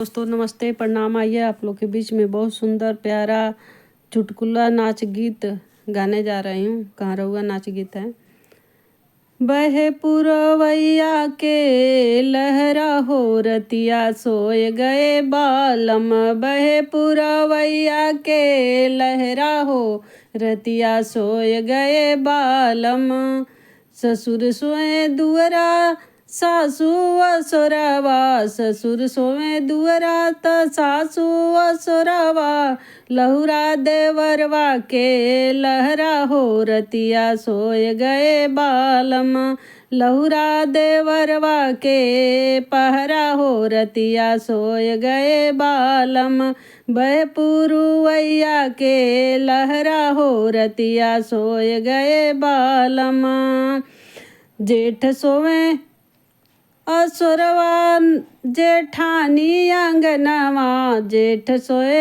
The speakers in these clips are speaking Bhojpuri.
दोस्तों नमस्ते प्रणाम। आइए आप लोग के बीच में बहुत सुंदर प्यारा चुटकुला नाच गीत गाने जा रही हूँ। कहाँ रहुआ नाच गीत है। बहे पुरवैया के लहरा हो रतिया सोए गए बालम। बहे पुरवैया के लहरा हो रतिया सोए गए बालम। ससुर सोए दुअरा सासू असुरवा। ससुर सोए दुअरा त सासू असुरवा। लहुरा देवरवा के लहरा हो रतिया सोए गए बालम। लहुरा देवरवा के पहरा हो रतिया सोए गए बालम। बह पुरुवैया के लहरा हो रतिया सोए गए बालम। जेठ सोए असुरवा जेठानी अंगनवा। जेठ सोए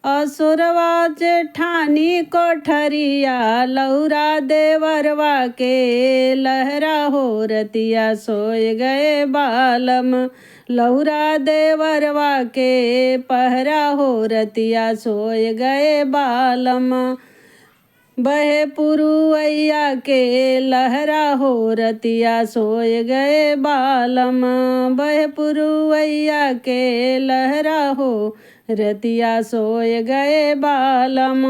असुरवा जेठानी कोठरिया। लहुरा देवरवा के लहरा हो रतिया सोए गए बालम। लहुरा देवरवा के पहरा हो रतिया सोए गए बालम। बहे पुरुवैया के लहरा हो रतिया सोए गए बालम। बहे पुरुवैया के लहरा हो रतिया सोए गए बालम।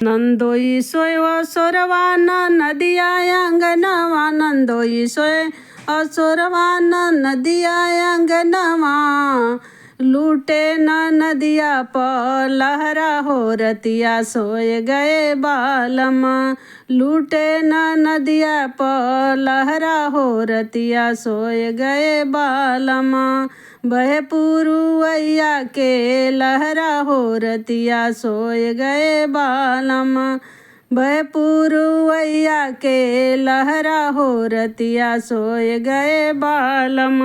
नंदोई सोए असुरवा नदिया अंगनवा। नंदोई सोए असुरवा नदिया अंगनवा। लूटे न नदिया पर लहरा हो रतिया सोए गए बालम। लूटे न नदिया पर लहरा हो रतिया सोए गए बालम। बहे पुरुवैया के लहरा हो रतिया सोए गए बालम। बहे पुरुवैया के लहरा हो रतिया सोए गए बालम।